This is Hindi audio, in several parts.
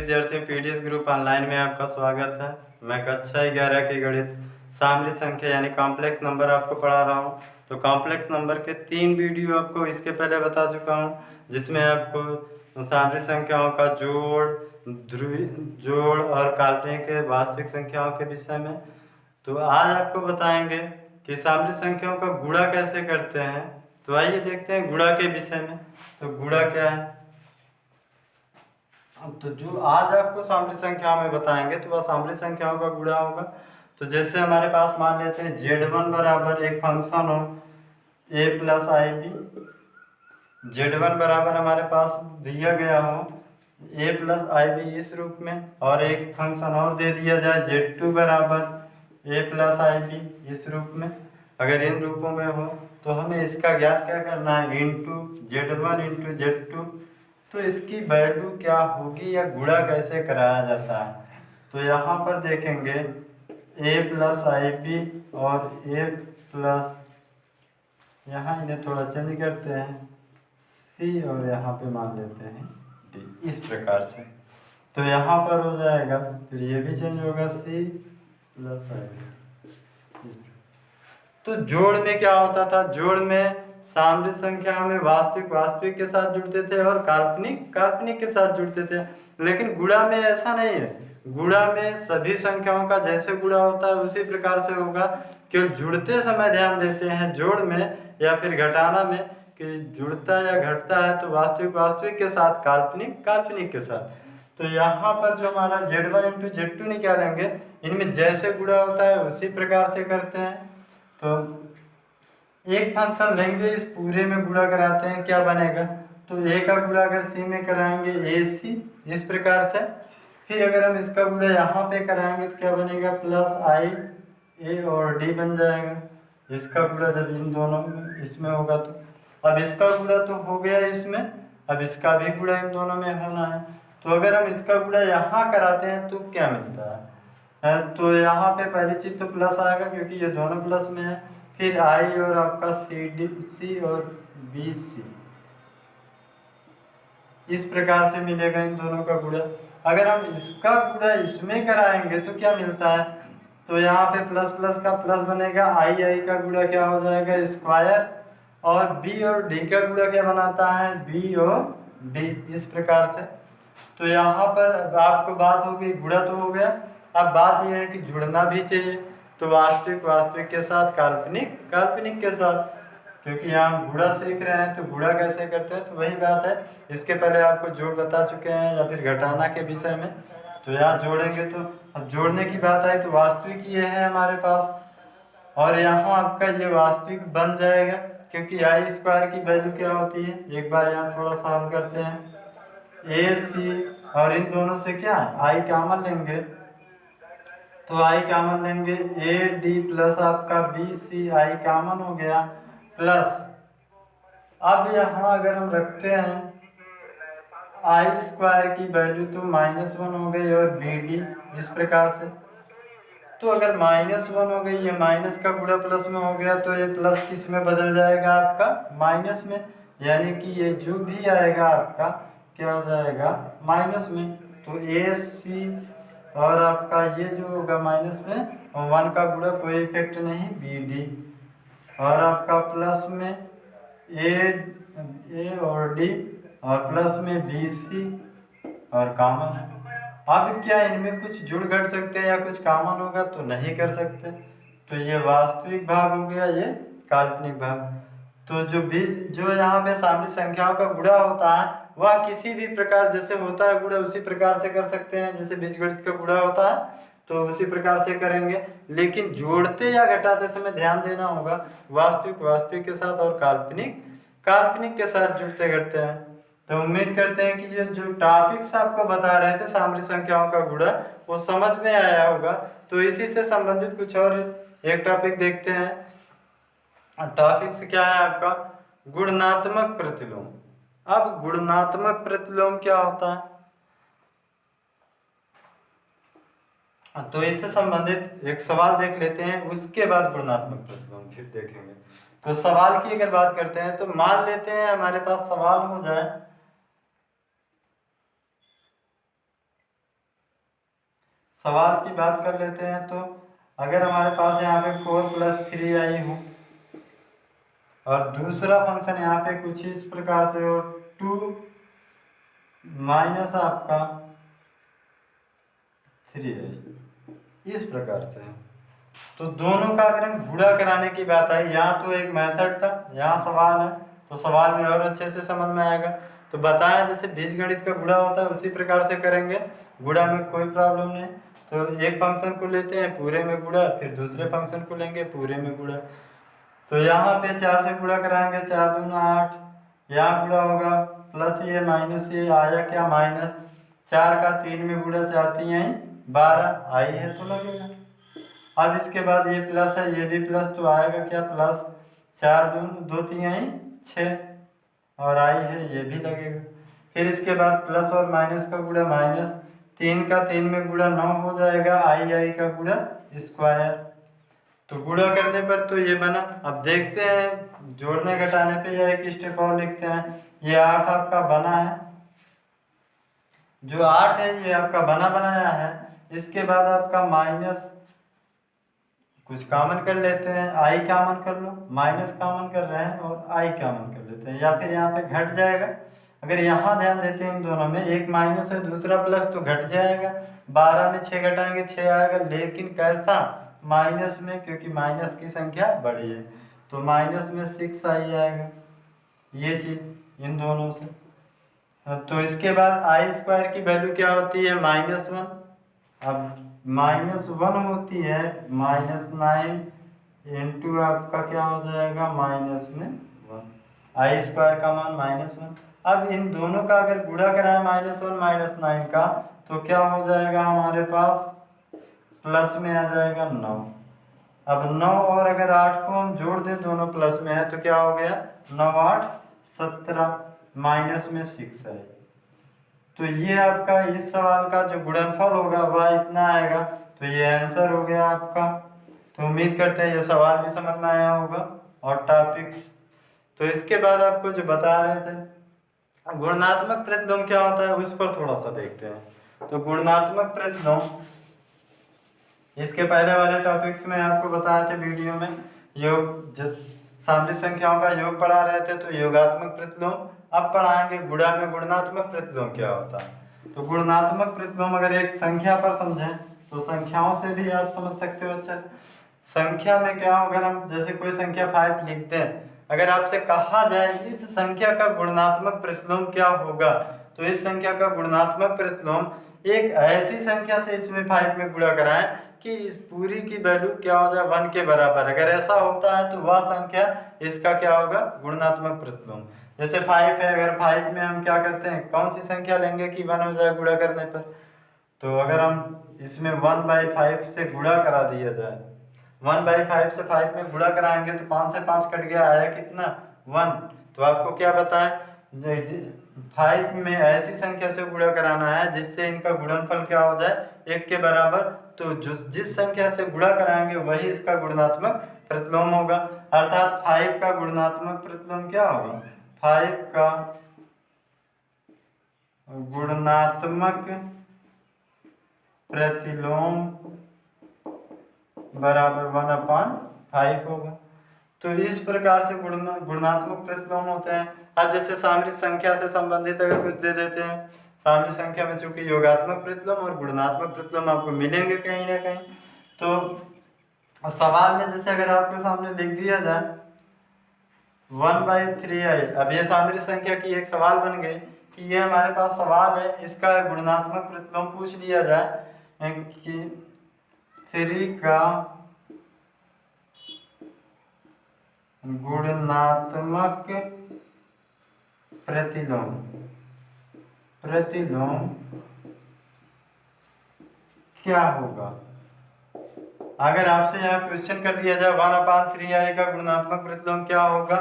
विद्यार्थियों, पीडीएस ग्रुप ऑनलाइन में आपका स्वागत है। मैं कक्षा 11 की गणित शामिल संख्या यानी कॉम्प्लेक्स नंबर आपको पढ़ा रहा हूँ। तो कॉम्प्लेक्स नंबर के 3 वीडियो आपको इसके पहले बता चुका हूँ, जिसमें आपको शामिल संख्याओं का जोड़, ध्रुवीय जोड़ और काल्पनिक वास्तविक संख्याओं के विषय में। तो आज आपको बताएंगे कि शामिल संख्याओं का गुणा कैसे करते हैं। तो आइए देखते हैं गुणा के विषय में। तो गुणा क्या है, तो जो आज आपको शामिल संख्याओं में बताएंगे तो वह शामिल संख्याओं का गुणा होगा। तो जैसे हमारे पास मान लेते हैं z1 बराबर एक फंक्शन हो a plus I B. z1 बराबर हमारे पास दिया गया हो a प्लस आई बी इस रूप में, और एक फंक्शन और दे दिया जाए z2 बराबर a प्लस आई बी इस रूप में। अगर इन रूपों में हो तो हमें इसका ज्ञात क्या करना है, इंटू z1 इंटू z2। तो इसकी वैल्यू क्या होगी या गुणा कैसे कराया जाता है। तो यहाँ पर देखेंगे a प्लस आई बी और a प्लस, यहाँ इन्हें थोड़ा चेंज करते हैं c और यहाँ पे मान लेते हैं d, इस प्रकार से। तो यहाँ पर हो जाएगा, फिर ये भी चेंज होगा c प्लस आई बी। तो जोड़ में क्या होता था, जोड़ में शामिल संख्या में वास्तविक वास्तविक के साथ जुड़ते थे और काल्पनिक काल्पनिक के साथ जुड़ते थे। लेकिन गुणा में ऐसा नहीं है। गुणा में सभी संख्याओं का जैसे गुणा होता है उसी प्रकार से होगा। केवल जुड़ते समय ध्यान देते हैं जोड़ में या फिर घटाना में कि जुड़ता या घटता है तो वास्तविक वास्तविक के साथ, काल्पनिक काल्पनिक के साथ। तो यहाँ पर जो हमारा z1 इंटू z2 निकालेंगे, इनमें जैसे गुणा होता है उसी प्रकार से करते हैं। तो एक फंक्शन लेंगे, इस पूरे में गुणा कराते हैं, क्या बनेगा, तो a का गुणा अगर c में कराएंगे ac इस प्रकार से। फिर अगर हम इसका गुणा यहाँ पे कराएंगे तो क्या बनेगा, प्लस आई a और d बन जाएगा। इसका गुणा जब इन दोनों में इसमें होगा तो अब इसका गुणा तो हो गया इसमें, अब इसका भी गुणा इन दोनों में होना है। तो अगर हम इसका गुणा यहाँ कराते हैं तो क्या मिलता है, तो यहाँ पे पहली चीज तो प्लस आएगा क्योंकि ये दोनों प्लस में है। फिर आई और आपका सी और बी सी इस प्रकार से मिलेगा इन दोनों का गुणा। अगर हम इसका गुणा इसमें कराएंगे तो क्या मिलता है, तो यहाँ पे प्लस प्लस का प्लस बनेगा, आई आई का गुणा क्या हो जाएगा, स्क्वायर, और बी और डी का गुणा क्या बनाता है, बी और डी इस प्रकार से। तो यहाँ पर आपको बात हो गई, गुणा तो हो गया। अब बात यह है कि जुड़ना भी चाहिए, तो वास्तविक वास्तविक के साथ, काल्पनिक काल्पनिक के साथ। क्योंकि यहाँ गुणा सीख रहे हैं तो गुणा कैसे करते हैं, तो वही बात है। इसके पहले आपको जोड़ बता चुके हैं या फिर घटाना के विषय में। तो यहाँ जोड़ेंगे तो अब जोड़ने की बात आई तो वास्तविक ये है हमारे पास, और यहाँ आपका ये वास्तविक बन जाएगा क्योंकि आई स्क्वायर की वैल्यू क्या होती है, एक बार यहाँ थोड़ा सा हल करते हैं। ए सी और इन दोनों से क्या आई कॉमन लेंगे, तो आई कॉमन लेंगे, ए डी प्लस आपका बी सी आई कॉमन हो गया, प्लस अब यहाँ अगर हम रखते हैं आई स्क्वायर की वैल्यू तो -1 हो गई और बी डी इस प्रकार से। तो अगर -1 हो गई, ये माइनस का गुणा प्लस में हो गया तो ये प्लस किस में बदल जाएगा, आपका माइनस में, यानी कि ये जो भी आएगा आपका क्या हो जाएगा, माइनस में। तो ए सी और आपका ये जो होगा माइनस में 1 का गुणा कोई इफेक्ट नहीं, बी डी, और आपका प्लस में ए और डी और प्लस में बी सी और कॉमन है। अब क्या इनमें कुछ जुड़ घट सकते हैं या कुछ कॉमन होगा, तो नहीं कर सकते। तो ये वास्तविक भाग हो गया, ये काल्पनिक भाग। तो जो यहाँ पे शामिल संख्याओं का गुणा होता है वह किसी भी प्रकार जैसे होता है गुणा उसी प्रकार से कर सकते हैं, जैसे बीजगणित का गुणा होता है तो उसी प्रकार से करेंगे। लेकिन जोड़ते या घटाते समय ध्यान देना होगा वास्तविक वास्तविक के साथ और काल्पनिक काल्पनिक के साथ जुड़ते घटते हैं। तो उम्मीद करते हैं कि ये जो टॉपिक्स आपको बता रहे थे शामिल संख्याओं का गुणा वो समझ में आया होगा। तो इसी से संबंधित कुछ और एक टॉपिक देखते हैं। टॉपिक्स क्या है आपका, गुणात्मक प्रतिलोम। अब गुणात्मक प्रतिलोम क्या होता है, तो इससे संबंधित एक सवाल देख लेते हैं, उसके बाद गुणात्मक प्रतिलोम फिर देखेंगे। तो सवाल की अगर बात करते हैं तो मान लेते हैं हमारे पास सवाल हो जाए सवाल की बात कर लेते हैं। तो अगर हमारे पास यहाँ पे 4 + 3i हो और दूसरा फंक्शन यहाँ पे कुछ इस प्रकार से हो 2 माइनस आपका 3i, इस प्रकार से है। तो दोनों का अगर हम गुणा कराने की बात आई, यहाँ तो एक मेथड था, यहाँ सवाल है, तो सवाल में और अच्छे से समझ में आएगा। तो बताया जैसे बीजगणित का गुणा होता है उसी प्रकार से करेंगे, गुणा में कोई प्रॉब्लम नहीं। तो एक फंक्शन को लेते हैं पूरे में गुणा, फिर दूसरे फंक्शन को लेंगे पूरे में गुणा। तो यहाँ पे 4 से गुणा कराएंगे, 4 दूना 8, यहाँ गुणा होगा प्लस ये माइनस ये आया क्या माइनस, 4 का 3 में गुणा, 4 3 आई 12 आई है तो लगेगा। अब इसके बाद ये प्लस है, ये भी प्लस, तो आएगा क्या प्लस, 4 2 3 आई 6 और आई है ये भी लगेगा। फिर इसके बाद प्लस और माइनस का गुणा माइनस, 3 का 3 में गुणा 9 हो जाएगा, आई का गुणा स्क्वायर। तो गुणा करने पर तो ये बना। अब देखते हैं जोड़ने घटाने पे या एक स्टेप और लिखते हैं। ये 8 आपका बना है, जो 8 है ये आपका बना बनाया है। इसके बाद आपका माइनस, कुछ कॉमन कर लेते हैं, आई कॉमन कर लो, माइनस कॉमन कर रहे हैं और आई कॉमन कर लेते हैं, या फिर यहाँ पे घट जाएगा। अगर यहाँ ध्यान देते हैं इन दोनों में, एक माइनस है दूसरा प्लस, तो घट जाएगा। 12 में 6 घटाएंगे 6 आएगा, लेकिन कैसा माइनस में, क्योंकि माइनस की संख्या बड़ी है तो माइनस में 6 आई आएगा, ये चीज इन दोनों से। तो इसके बाद i² की वैल्यू क्या होती है -1। अब -1 होती है -9 इंटू आपका क्या हो जाएगा -1, i² का मान -1। अब इन दोनों का अगर गुणा कराए -1 -9 का, तो क्या हो जाएगा हमारे पास, प्लस में आ जाएगा 9। अब 9 और अगर 8 को हम जोड़ दें, दोनों प्लस में है, तो क्या हो गया 9 8 17, माइनस में 6 है। तो ये आपका इस सवाल का जो गुणनफल होगा वह इतना आएगा। तो ये आंसर हो गया आपका। तो उम्मीद करते हैं ये सवाल भी समझ में आया होगा और टॉपिक्स। तो इसके बाद आपको जो बता रहे थे गुणात्मक प्रतिलोम क्या होता है, उस पर थोड़ा सा देखते हैं। तो गुणात्मक प्रतिलोम, इसके पहले वाले टॉपिक्स में आपको बताया था वीडियो में, योग सामरिक संख्याओं का योग पढ़ा रहे थे, तो योगात्मक प्रतिलोम। अब पढ़ाएंगे गुणा में गुणात्मक प्रतिलोम क्या होता है। तो गुणात्मक प्रतिलोम अगर एक संख्या पर समझें तो संख्याओं से भी आप समझ सकते हो। अच्छा, संख्या में क्या हो, अगर हम जैसे कोई संख्या 5 लिखते हैं, अगर आपसे कहा जाए इस संख्या का गुणात्मक प्रतिलोम क्या होगा, तो इस संख्या का गुणात्मक प्रतिलोम एक ऐसी संख्या से इसमें 5 में गुणा कराएं कि इस पूरी की वैल्यू क्या हो जाए 1 के बराबर। अगर ऐसा होता है तो वह संख्या इसका क्या होगा गुणात्मक प्रतिलोम। जैसे 5 है, अगर 5 में हम क्या करते हैं, कौन सी संख्या लेंगे कि 1 हो जाए गुणा करने पर। तो अगर हम इसमें 1/5 से गुणा करा दिया जाए, 1/5 से 5 में गुणा कराएंगे तो 5 से 5 कट गया, आया कितना 1। तो आपको क्या बताएं, 5 में ऐसी संख्या से गुणा कराना है जिससे इनका गुणनफल क्या हो जाए 1 के बराबर। तो जिस संख्या से गुणा कराएंगे वही इसका गुणात्मक प्रतिलोम होगा। अर्थात 5 का गुणात्मक प्रतिलोम क्या होगा, 5 का गुणात्मक प्रतिलोम बराबर 1/5 होगा। तो इस प्रकार से गुणात्मक प्रतिलोम होते हैं। अब जैसे सामरिक संख्या से संबंधित अगर कुछ दे देते हैं, सामरिक संख्या में चूंकि योगात्मक प्रतिलोम और गुणात्मक प्रतिलोम आपको मिलेंगे कहीं ना कहीं। तो सवाल में जैसे अगर आपके सामने लिख दिया जाए 1/3i, अब ये सामरिक संख्या की एक सवाल बन गई कि ये हमारे पास सवाल है, इसका गुणात्मक प्रतिलोम पूछ लिया जाए कि 3 का गुणात्मक प्रतिलोम क्या होगा। अगर आपसे यहाँ क्वेश्चन कर दिया जाए 1/3i का गुणात्मक प्रतिलोम क्या होगा,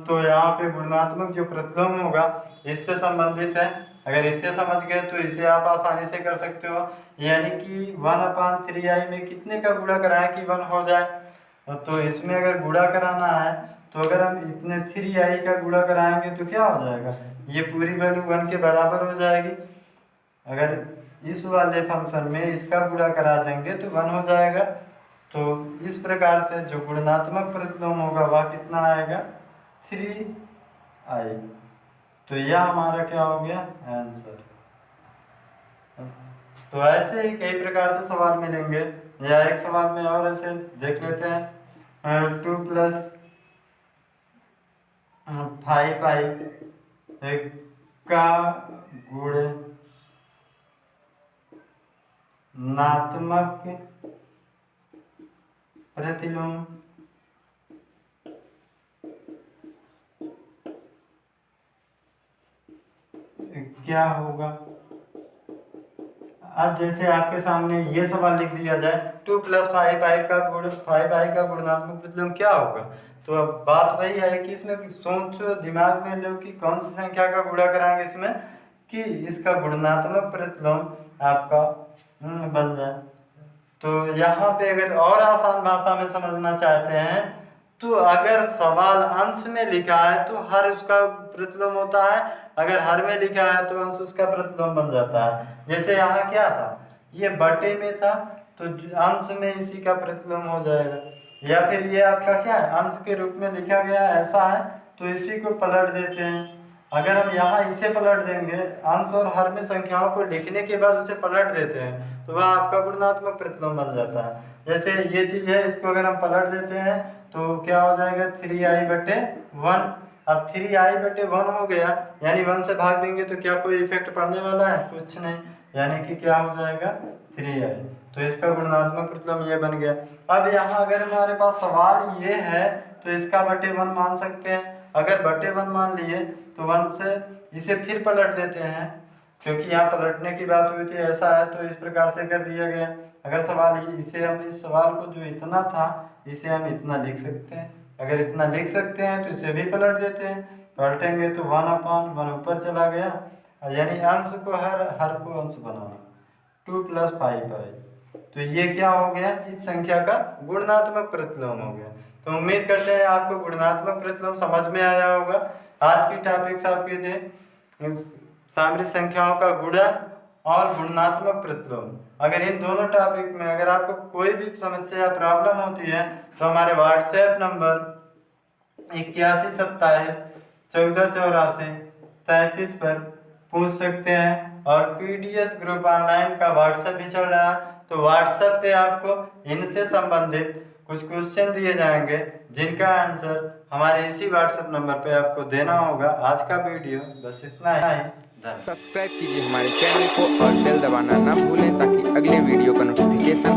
तो यहाँ पे गुणात्मक जो प्रतिलोम होगा इससे संबंधित है। अगर इससे समझ गए तो इसे आप आसानी से कर सकते हो, यानी कि 1/3i में कितने का गुणा कराएं कि 1 हो जाए। तो इसमें अगर गुणा कराना है तो अगर हम इतने 3i का गुणा कराएंगे तो क्या हो जाएगा, ये पूरी वैल्यू 1 के बराबर हो जाएगी। अगर इस वाले फंक्शन में इसका गुणा करा देंगे तो 1 हो जाएगा। तो इस प्रकार से जो गुणात्मक प्रतिलोम होगा वह कितना आएगा 3i। तो यह हमारा क्या हो गया आंसर। तो ऐसे ही कई प्रकार से सवाल मिलेंगे, या एक सवाल में और ऐसे देख लेते हैं 2 + 5i का गुणात्मक प्रतिलोम क्या होगा। अब जैसे आपके सामने ये सवाल लिख दिया जाए 2 + 5i का गुणात्मक प्रतिलोम क्या होगा, तो अब बात वही है कि इसमें सोचो, दिमाग में लो कि कौन सी संख्या का गुणा कराएंगे इसमें कि इसका गुणात्मक प्रतिलोम आपका बन जाए। तो यहाँ पे अगर और आसान भाषा में समझना चाहते हैं तो अगर सवाल अंश में लिखा है तो हर उसका प्रतिलोम होता है, अगर हर में लिखा है तो अंश उसका प्रतिलोम बन जाता है। जैसे यहाँ क्या था, ये बटे में था तो अंश में इसी का प्रतिलोम हो जाएगा, या फिर ये आपका क्या है अंश के रूप में लिखा गया ऐसा है तो इसी को पलट देते हैं। अगर हम यहाँ इसे पलट देंगे, अंश और हर में संख्याओं को लिखने के बाद उसे पलट देते हैं तो वह आपका गुणात्मक प्रतिलोम बन जाता है। जैसे ये चीज़ है, इसको अगर हम पलट देते हैं तो क्या हो जाएगा 3i/1। अब 3i/1 हो गया, यानी 1 से भाग देंगे तो क्या कोई इफेक्ट पड़ने वाला है, कुछ नहीं, यानी कि क्या हो जाएगा 3i। तो इसका गुणात्मक प्रतिलोम ये बन गया। अब यहाँ अगर हमारे पास सवाल ये है तो इसका बटे 1 मान सकते हैं। अगर बटे 1 मान लिए तो 1 से इसे फिर पलट देते हैं, क्योंकि यहाँ पलटने की बात हुई थी ऐसा है तो इस प्रकार से कर दिया गया। अगर सवाल इसे हम इस सवाल को जो इतना था इसे हम इतना लिख सकते हैं, अगर इतना लिख सकते हैं तो इसे भी पलट देते हैं, पलटेंगे तो 1/1 ऊपर चला गया, यानी अंश को हर को अंश बनाना 2 + 5i। तो ये क्या हो गया, इस संख्या का गुणात्मक प्रतिलोम हो गया। तो उम्मीद करते हैं आपको गुणात्मक प्रतिलोम समझ में आया होगा। आज की टॉपिक्स आपके थे सामरिक संख्याओं का गुणा और गुणात्मक प्रतिलोम। अगर इन दोनों टॉपिक में अगर आपको कोई भी समस्या प्रॉब्लम होती है तो हमारे व्हाट्सएप नंबर 81 27 14 84 33 पर पूछ सकते हैं। और पीडीएस ग्रुप ऑनलाइन का व्हाट्सएप भी चल रहा है, तो व्हाट्सएप पे आपको इनसे संबंधित कुछ क्वेश्चन दिए जाएंगे जिनका आंसर हमारे इसी व्हाट्सएप नंबर पे आपको देना होगा। आज का वीडियो बस इतना ही। सब्सक्राइब कीजिए हमारे चैनल को और बेल दबाना ना भूलें ताकि अगले वीडियो का नोटिफिकेशन